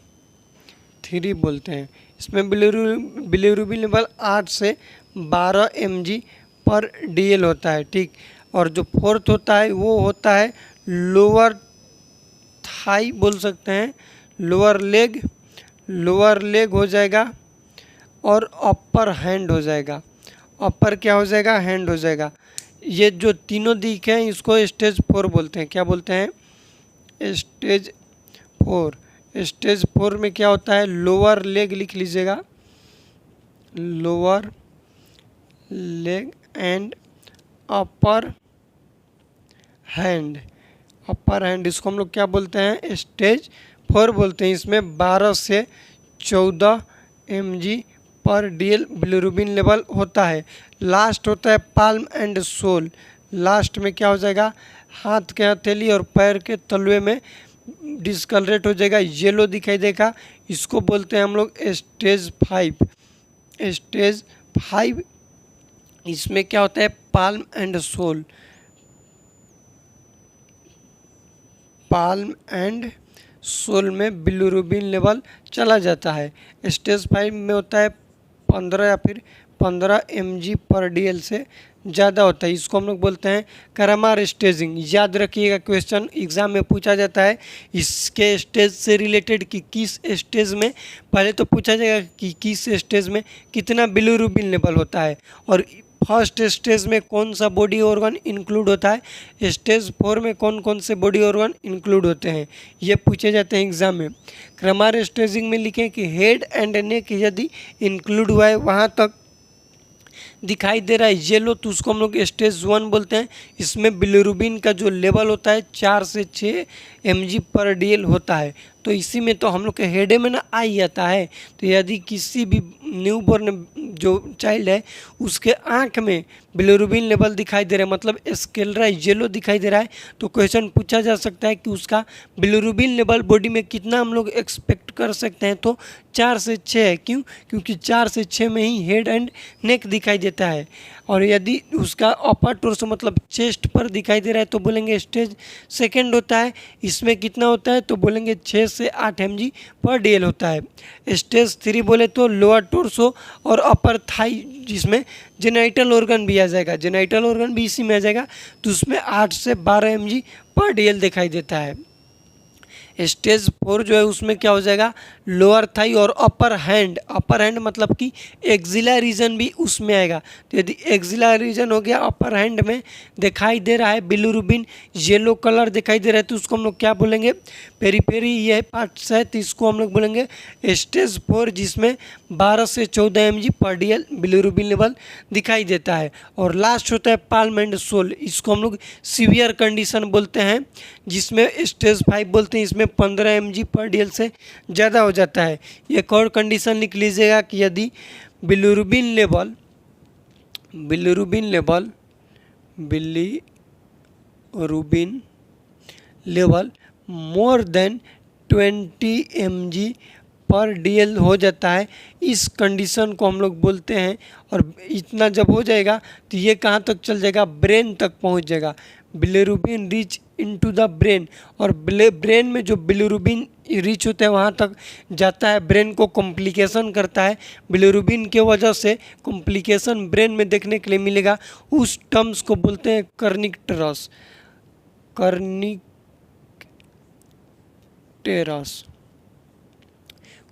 3 बोलते हैं। इसमें बिलिरुबिन लेवल 8 से 12 mg/dl होता है, ठीक। और जो फोर्थ होता है वो होता है लोअर थाई बोल सकते हैं, लोअर लेग हो जाएगा और अपर हैंड हो जाएगा। अपर क्या हो जाएगा, हैंड हो जाएगा। ये जो तीनों दिखे हैं इसको स्टेज 4 बोलते हैं। क्या बोलते हैं, स्टेज 4। स्टेज 4 में क्या होता है, लोअर लेग लिख लीजिएगा, lower leg and upper hand, upper hand, इसको हम लोग क्या बोलते हैं, स्टेज 4 बोलते हैं। इसमें 12 से 14 mg/dl बिलिरुबिन लेवल होता है। लास्ट होता है पाल्म एंड सोल, लास्ट में क्या हो जाएगा, हाथ के हथेली और पैर के तलवे में डिस्कलरेट हो जाएगा, येलो दिखाई देगा। इसको बोलते हैं हम लोग स्टेज 5। स्टेज 5 इसमें क्या होता है, palm and sole, palm and sole में बिलिरुबिन लेवल चला जाता है। स्टेज 5 में होता है 15 या फिर 15 mg/dl से ज़्यादा होता है। इसको हम लोग बोलते हैं क्रमार स्टेजिंग। याद रखिएगा, क्वेश्चन एग्जाम में पूछा जाता है इसके स्टेज से रिलेटेड कि किस स्टेज में, पहले तो पूछा जाएगा कि किस स्टेज में कितना बिलिरुबिन लेवल होता है और फर्स्ट स्टेज में कौन सा बॉडी ऑर्गन इंक्लूड होता है, स्टेज 4 में कौन कौन से बॉडी ऑर्गन इंक्लूड होते हैं, ये पूछे जाते हैं एग्जाम में। क्रमार स्टेजिंग में लिखें कि हेड एंड नेक यदि इंक्लूड हुआ है, वहाँ तक दिखाई दे रहा है येलो, तो उसको हम लोग स्टेज 1 बोलते हैं। इसमें बिलिरुबिन का जो लेवल होता है 4 से 6 mg/dl होता है। तो इसी में तो हम लोग के हेड में ना आ ही आता है। तो यदि किसी भी न्यूबॉर्न जो चाइल्ड है उसके आँख में बिलिरुबिन लेवल दिखाई दे रहा है, मतलब स्केलरा येलो दिखाई दे रहा है, तो क्वेश्चन पूछा जा सकता है कि उसका बिलिरुबिन लेवल बॉडी में कितना हम लोग एक्सपेक्ट कर सकते हैं। तो 4 से 6 है। क्यों? क्योंकि 4 से 6 में ही हेड एंड नेक दिखाई देता है। और यदि उसका अपर टोर्सो मतलब चेस्ट पर दिखाई दे रहा है तो बोलेंगे स्टेज 2 होता है। इसमें कितना होता है तो बोलेंगे 6 से 8 mg/dl होता है। स्टेज 3 बोले तो लोअर टोर्सो और अपर थाई, जिसमें जेनाइटल ऑर्गन भी आ जाएगा, जेनाइटल ऑर्गन भी इसी में आ जाएगा, तो उसमें 8 से 12 mg/dl दिखाई देता है। स्टेज 4 जो है उसमें क्या हो जाएगा, लोअर थाई और अपर हैंड, अपर हैंड मतलब कि एक्जिला रीजन भी उसमें आएगा। तो यदि एक्जिला रीजन हो गया, अपर हैंड में दिखाई दे रहा है बिलिरुबिन येलो कलर दिखाई दे रहा है, तो उसको हम लोग क्या बोलेंगे, पेरीपेरी यह पार्ट्स है, तो इसको हम लोग बोलेंगे स्टेज 4, जिसमें 12 से 14 mg/dl बिलिरुबिन लेवल दिखाई देता है। और लास्ट होता है पाल्म एंड सोल, इसको हम लोग सीवियर कंडीशन बोलते हैं, जिसमें स्टेज 5 बोलते हैं। इसमें 15 mg/dl से ज़्यादा हो जाता है। एक और कंडीशन लिख लीजिएगा कि यदि bilirubin level more than 20 mg/dl हो जाता है, इस कंडीशन को हम लोग बोलते हैं। और इतना जब हो जाएगा तो ये कहाँ तक चल जाएगा, ब्रेन तक पहुँच जाएगा। Bilirubin reach into the brain, और ब्रेन में जो बिलिरुबिन रीच होता है वहाँ तक जाता है, ब्रेन को कॉम्प्लिकेशन करता है। बिलिरुबिन के वजह से कॉम्प्लिकेशन ब्रेन में देखने के लिए मिलेगा, उस टर्म्स को बोलते हैं कर्निकटेरस।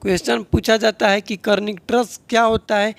क्वेश्चन पूछा जाता है कि कर्निकटेरस क्या होता है,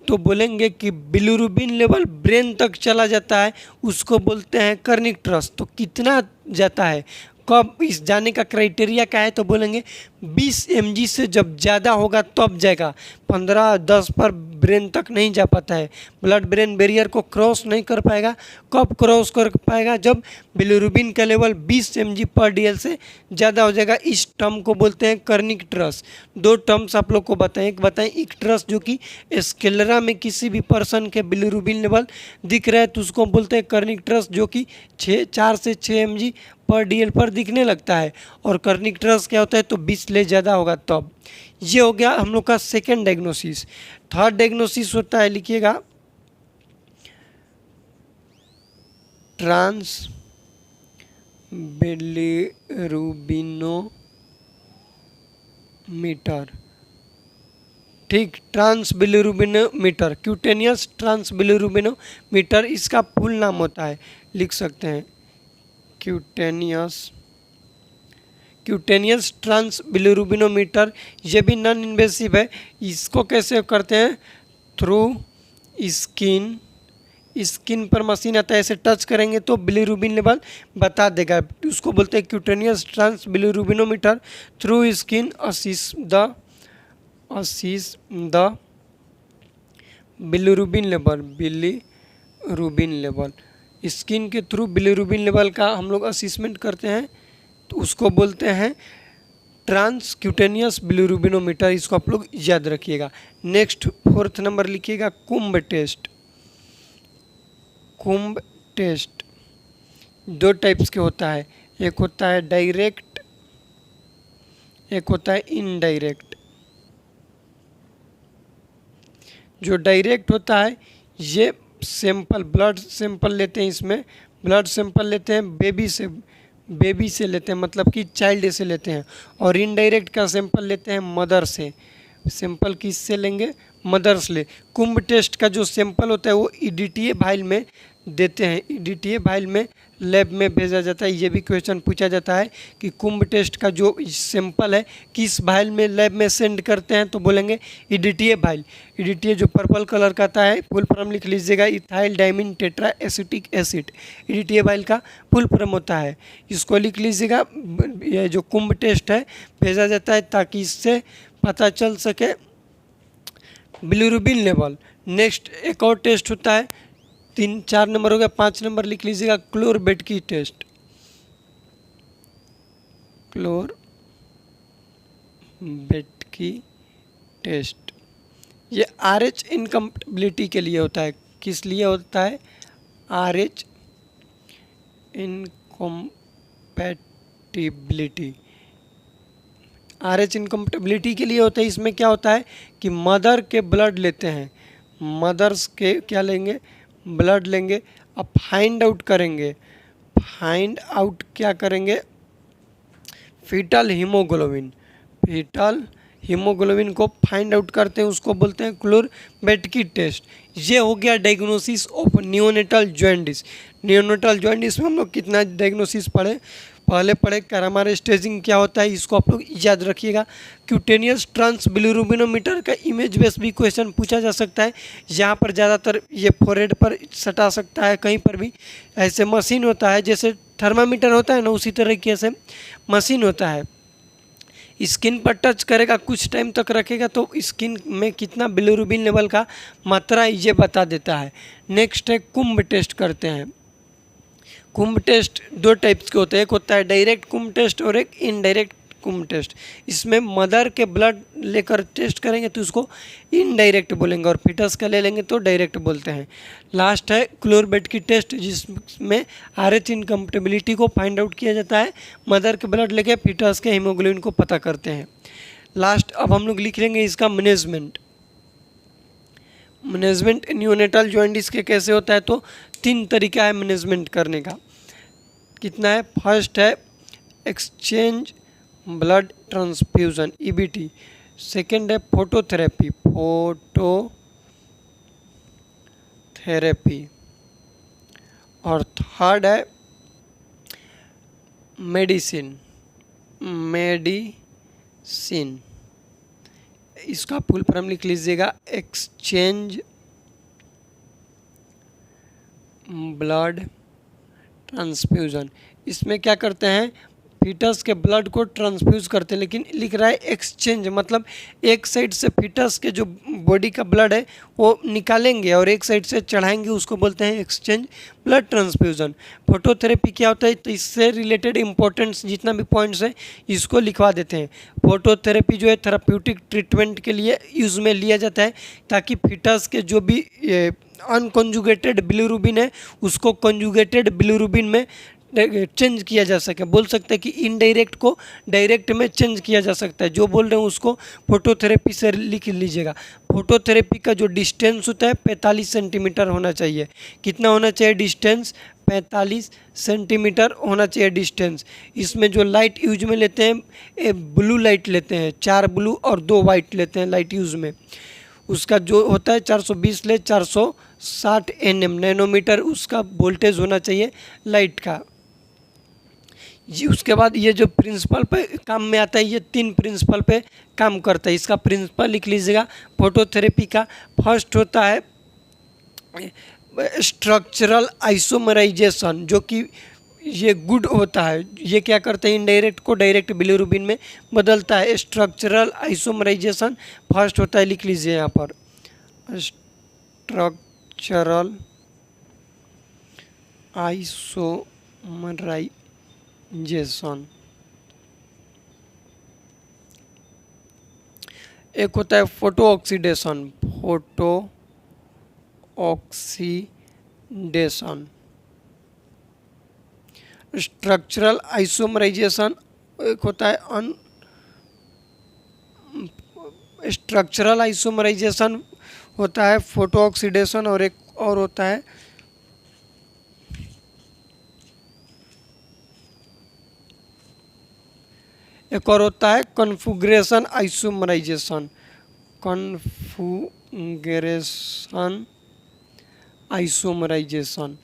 तो बोलेंगे कि बिलिरुबिन लेवल ब्रेन तक चला जाता है, उसको बोलते हैं कर्निकटेरस। तो कितना जाता है, कब इस जाने का क्राइटेरिया क्या है, तो बोलेंगे 20 mg से जब ज़्यादा होगा तब जाएगा। 15-10 पर ब्रेन तक नहीं जा पाता है, ब्लड ब्रेन बैरियर को क्रॉस नहीं कर पाएगा। कब क्रॉस कर पाएगा, जब बिलिरुबिन का लेवल 20 mg/dl से ज़्यादा हो जाएगा। इस टर्म को बोलते हैं कर्निकटेरस। दो टर्म्स आप लोग को बताएं, एक बताएं इक्टेरस, जो कि स्केलरा में किसी भी पर्सन के बिलिरुबिन लेवल दिख रहा है तो उसको बोलते हैं कर्निकटेरस, जो कि 4 से 6 mg/dl पर दिखने लगता है। और कर्निकटेरस क्या होता है, तो 20 ले ज़्यादा होगा तब। ये हो गया हम लोग का सेकेंड डायग्नोसिस। थर्ड डायग्नोसिस होता है, लिखिएगा ट्रांस बिलिरुबिनोमीटर। ठीक, ट्रांस बिलिरुबिनोमीटर, क्यूटेनियस ट्रांस बिलिरुबिनोमीटर इसका फुल नाम होता है, लिख सकते हैं क्यूटेनियस ट्रांस बिलिरुबिनोमीटर। ये भी नॉन इन्वेसिव है। इसको कैसे करते हैं, थ्रू स्किन पर मशीन आता है, ऐसे टच करेंगे तो बिलिरुबिन लेवल बता देगा। उसको बोलते हैं cutaneous trans bilirubinometer. Through skin assess the bilirubin level, skin के थ्रू बिलिरुबिन लेवल का हम लोग असिसमेंट करते हैं, तो उसको बोलते हैं ट्रांस क्यूटेनियस बिलिरुबिनोमीटर। इसको आप लोग याद रखिएगा। नेक्स्ट 4th नंबर लिखिएगा कुंभ टेस्ट। दो टाइप्स के होता है, एक होता है डायरेक्ट, एक होता है इनडायरेक्ट। जो डायरेक्ट होता है ये सैंपल, ब्लड सैंपल लेते हैं, इसमें ब्लड सैंपल लेते हैं बेबी से लेते हैं, मतलब कि चाइल्ड से लेते हैं। और इनडायरेक्ट का सैंपल लेते हैं मदर से। सैंपल किससे लेंगे? मदर से ले। कुंभ टेस्ट का जो सैंपल होता है वो ईडीटीए वाइल में देते हैं, ईडीटीए वाइल में लैब में भेजा जाता है। ये भी क्वेश्चन पूछा जाता है कि कुंभ टेस्ट का जो सैंपल है किस वाइल में लैब में सेंड करते हैं, तो बोलेंगे ईडीटीए वाइल। ईडीटीए जो पर्पल कलर का आता है, फुल फॉर्म लिख लीजिएगा, ethyl diamine tetra acetic acid. EDTA while का फुल फॉर्म होता है, इसको लिख लीजिएगा। ये जो कुंभ टेस्ट है भेजा जाता है ताकि इससे पता चल सके बिलिरुबिन लेवल। नेक्स्ट एक और टेस्ट होता है, 3-4 नंबर हो गया, 5 नंबर लिख लीजिएगा, क्लोरबेटकी टेस्ट। क्लोरबेटकी टेस्ट ये RH इनकम्पैटिबिलिटी के लिए होता है। किस लिए होता है? RH इनकम्पैटिबिलिटी, RH इनकम्पैटिबिलिटी के लिए होता है। इसमें क्या होता है कि मदर के ब्लड लेते हैं, मदर्स के क्या लेंगे? ब्लड लेंगे। अब फाइंड आउट करेंगे, फाइंड आउट क्या करेंगे? फीटल हीमोग्लोबिन, फीटल हीमोग्लोबिन को फाइंड आउट करते हैं, उसको बोलते हैं क्लोरबेटकी टेस्ट। ये हो गया diagnosis of neonatal jaundice. Neonatal jaundice में हम लोग कितना डायग्नोसिस पहले पढ़े। कैरामार स्टेजिंग क्या होता है इसको आप लोग याद रखिएगा। क्यूटेनियस ट्रांस बिलिरुबिनोमीटर का इमेज बेस भी क्वेश्चन पूछा जा सकता है। यहाँ पर ज़्यादातर ये फोरहेड पर सटा सकता है, कहीं पर भी ऐसे मशीन होता है, जैसे थर्मामीटर होता है ना, उसी तरीके से मशीन होता है। स्किन पर टच करेगा, कुछ टाइम तक रखेगा तो स्किन में कितना बिलिरुबिन लेवल का मात्रा ये बता देता है। नेक्स्ट है कुंभ टेस्ट करते हैं। कुंभ टेस्ट दो टाइप्स के होते हैं, एक होता है डायरेक्ट कुंभ टेस्ट और एक इनडायरेक्ट कुंभ टेस्ट। इसमें मदर के ब्लड लेकर टेस्ट करेंगे तो उसको इनडायरेक्ट बोलेंगे, और फीटस का ले लेंगे तो डायरेक्ट बोलते हैं। लास्ट है क्लोरबेटकी टेस्ट, जिसमें RH इनकम्पैटिबिलिटी को फाइंड आउट किया जाता है। मदर के ब्लड लेके फीटस के हीमोग्लोबिन को पता करते हैं। लास्ट अब हम लोग लिख लेंगे इसका मैनेजमेंट। मैनेजमेंट नियोनेटल जॉन्डिस के कैसे होता है, तो 3 तरीका है मैनेजमेंट करने का। कितना है? फर्स्ट है exchange blood transfusion EBT। Second है फोटोथेरेपी, फोटोथेरेपी। और थर्ड है मेडिसिन, मेडिसिन। इसका फुल फॉर्म लिख लीजिएगा, एक्सचेंज ब्लड ट्रांसफ्यूजन। इसमें क्या करते हैं? फीटस के ब्लड को ट्रांसफ्यूज करते हैं, लेकिन लिख रहा है एक्सचेंज, मतलब एक साइड से फीटस के जो बॉडी का ब्लड है वो निकालेंगे और एक साइड से चढ़ाएंगे, उसको बोलते हैं एक्सचेंज ब्लड ट्रांसफ्यूजन। फोटोथेरेपी क्या होता है, तो इससे रिलेटेड इंपॉर्टेंट्स जितना भी पॉइंट्स है इसको लिखवा देते हैं। फोटोथेरेपी जो है थेराप्यूटिक ट्रीटमेंट के लिए यूज़ में लिया जाता है, ताकि फीटस के जो भी अनकॉन्जुगेटेड बिलिरुबिन है उसको कॉन्जुगेटेड बिलिरुबिन में चेंज किया जा सके। बोल सकते हैं कि इनडायरेक्ट को डायरेक्ट में चेंज किया जा सकता है। जो बोल रहे हैं उसको फोटोथेरेपी से लिख लीजिएगा। फोटोथेरेपी का जो डिस्टेंस होता है 45 सेंटीमीटर होना चाहिए। कितना होना चाहिए डिस्टेंस? 45 सेंटीमीटर होना चाहिए डिस्टेंस। इसमें जो लाइट यूज में लेते हैं ब्लू लाइट लेते हैं, 4 ब्लू और 2 वाइट लेते हैं लाइट यूज में। उसका जो होता है 420 ले 460 nm नैनोमीटर उसका वोल्टेज होना चाहिए लाइट का जी। उसके बाद ये जो प्रिंसिपल पे काम में आता है, ये 3 प्रिंसिपल पे काम करता है। इसका प्रिंसिपल लिख लीजिएगा फोटोथेरेपी का। फर्स्ट होता है स्ट्रक्चरल आइसोमराइजेशन, जो कि ये गुड होता है। ये क्या करता है? इनडायरेक्ट को डायरेक्ट बिलिरुबिन में बदलता है। स्ट्रक्चरल आइसोमराइजेशन फर्स्ट होता है, लिख लीजिए यहाँ पर स्ट्रक्चरल आइसोमराइजेशन। एक होता है photo oxidation, photo oxidation. Structural isomerisation, एक होता है स्ट्रक्चरल आइसोमराइजेशन होता है फोटो ऑक्सीडेशन, और एक और होता है कॉन्फ़िगरेशन आइसोमराइजेशन। कॉन्फ़िगरेशन आइसोमराइजेशन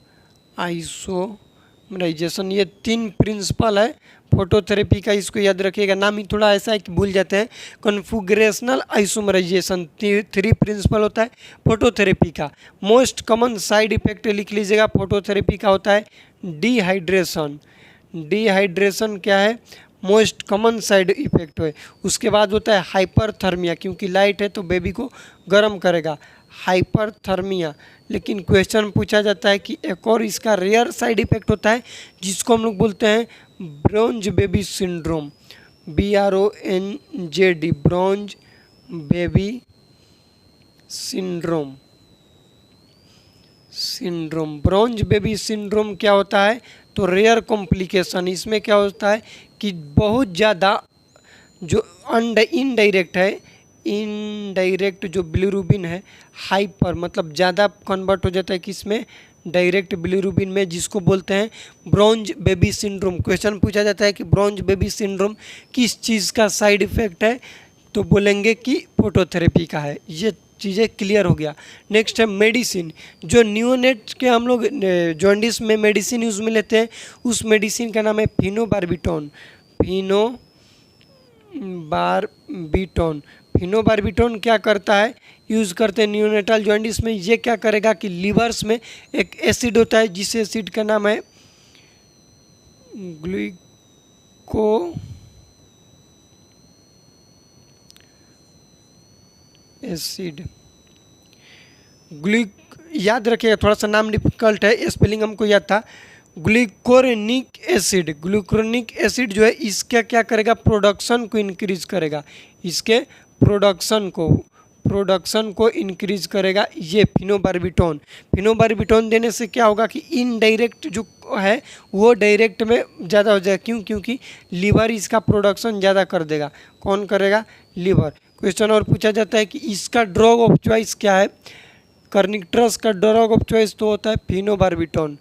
ये 3 प्रिंसिपल है फोटोथेरेपी का, इसको याद रखिएगा। नाम ही थोड़ा ऐसा है कि भूल जाते हैं। कॉन्फ़िगरेशनल आइसोमराइजेशन 3 प्रिंसिपल होता है फोटोथेरेपी का। मोस्ट कॉमन साइड इफेक्ट लिख लीजिएगा फोटोथेरेपी का होता है डिहाइड्रेशन। डिहाइड्रेशन क्या है? मोस्ट कॉमन साइड इफेक्ट है। उसके बाद होता है हाइपरथर्मिया, क्योंकि लाइट है तो बेबी को गर्म करेगा, हाइपरथर्मिया। लेकिन क्वेश्चन पूछा जाता है कि एक और इसका रेयर साइड इफेक्ट होता है जिसको हम लोग बोलते हैं bronze baby syndrome, BRONZ, bronze baby syndrome. Bronze baby syndrome क्या होता है? तो रेयर कॉम्प्लिकेशन। इसमें क्या होता है कि बहुत ज़्यादा जो इनडायरेक्ट है, इनडायरेक्ट जो बिलीरुबिन है हाइपर, मतलब ज़्यादा कन्वर्ट हो जाता है कि इसमें डायरेक्ट बिलीरुबिन में, जिसको बोलते हैं ब्रोंज बेबी सिंड्रोम। क्वेश्चन पूछा जाता है कि ब्रोंज बेबी सिंड्रोम किस चीज़ का साइड इफ़ेक्ट है, तो बोलेंगे कि फोटोथेरेपी का है। ये चीज़ें क्लियर हो गया। नेक्स्ट है मेडिसिन। जो न्यूनेट के हम लोग जॉन्डिस में मेडिसिन यूज़ में लेते हैं, उस मेडिसिन का नाम है फिनोबार्बिटॉन। फिनोबार्बिटॉन क्या करता है? यूज़ करते हैं न्यूनेटल जॉन्डिस में। ये क्या करेगा कि लीवर्स में एक एसिड होता है, जिस एसिड का नाम है ग्लूको एसिड। याद रखिएगा, थोड़ा सा नाम डिफिकल्ट है, स्पेलिंग हमको याद था। ग्लूकोनिक एसिड जो है इसका क्या करेगा? प्रोडक्शन को इंक्रीज करेगा, इसके प्रोडक्शन को इंक्रीज करेगा ये फिनोबार्बिटॉन देने से क्या होगा कि इनडायरेक्ट जो है वो डायरेक्ट में ज़्यादा हो जाएगा। क्योंकि लीवर इसका प्रोडक्शन ज़्यादा कर देगा। कौन करेगा? लीवर। क्वेश्चन और पूछा जाता है कि इसका ड्रग ऑफ चॉइस क्या है? कर्निट्रस का ड्रग ऑफ चॉइस तो होता है फिनोबार्बिटॉन।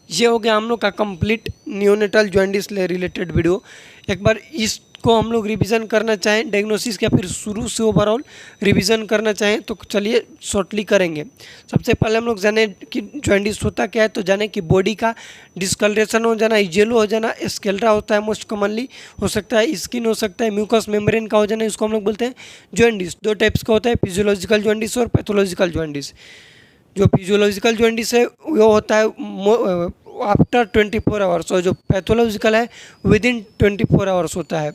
ये हो गया हम लोग का कंप्लीट नियोनेटल जॉन्डिस से रिलेटेड वीडियो। एक बार इसको हम लोग रिवीजन करना चाहें डायग्नोसिस का, फिर शुरू से ओवरऑल रिवीजन करना चाहें तो चलिए शॉर्टली करेंगे। सबसे पहले हम लोग जाने कि जॉन्डिस होता क्या है, तो जाने कि बॉडी का डिस्कलरेशन हो जाना, येलो हो जाना, स्केल्रा होता है मोस्ट कॉमनली, हो सकता है स्किन, हो सकता है म्यूकस मेम्ब्रेन का हो जाना, इसको हम लोग बोलते हैं जॉन्डिस। 2 टाइप्स का होता है, फिजियोलॉजिकल जॉन्डिस और पैथोलॉजिकल जॉन्डिस। जो फिजियोलॉजिकल जॉन्डिस है वो होता है आफ्टर 24 आवर्स, और जो पैथोलॉजिकल है विदिन 24 आवर्स होता है।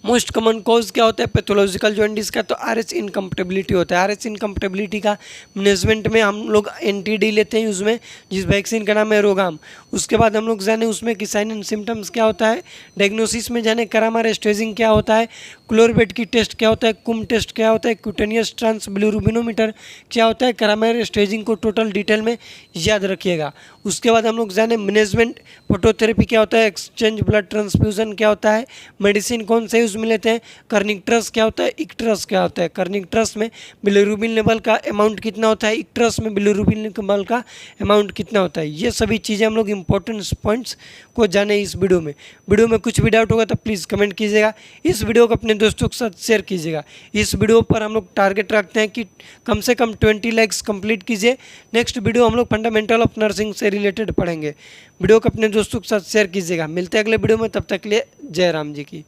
मोस्ट कॉमन कॉज क्या होता है पैथोलॉजिकल जॉन्डिस का? तो RH इनकम्पेटिबिलिटी होता है। RH इनकम्पेटिबिलिटी का मैनेजमेंट में हम लोग NTD लेते हैं उसमें, जिस वैक्सीन का नाम है रोगाम। उसके बाद हम लोग जाने उसमें कि साइन एंड सिम्टम्स क्या होता है। डायग्नोसिस में जाने करामार स्टेजिंग क्या होता है, क्लोरबेट की टेस्ट क्या होता है, कुम टेस्ट क्या होता है, क्यूटेनियस ट्रांस बिलिरुबिनोमीटर क्या होता है। करामार स्टेजिंग को टोटल डिटेल में याद रखिएगा। उसके बाद हम लोग जाने मैनेजमेंट फोटोथेरेपी क्या होता है, एक्सचेंज ब्लड ट्रांसफ्यूजन क्या होता है, मेडिसिन कौन से यूज में लेते हैं, कर्निट्रस क्या होता है, इक्ट्रस क्या होता है। कर्निट्रस में बिलिरुबिन लेवल का अमाउंट कितना होता है, इक्ट्रस में बिलिरुबिन लेवल का अमाउंट कितना होता है। ये सभी चीज़ें हम लोग इंपॉर्टेंट पॉइंट्स को जाने इस वीडियो में। वीडियो में कुछ भी डाउट होगा तो प्लीज़ कमेंट कीजिएगा। इस वीडियो को अपने दोस्तों के साथ शेयर कीजिएगा। इस वीडियो पर हम लोग टारगेट रखते हैं कि कम से कम 20 लाइक्स कंप्लीट कीजिए। नेक्स्ट वीडियो हम लोग फंडामेंटल ऑफ नर्सिंग से रिलेटेड पढ़ेंगे। वीडियो को अपने दोस्तों के साथ शेयर कीजिएगा। मिलते हैं अगले वीडियो में, तब तक के लिए जय राम जी की।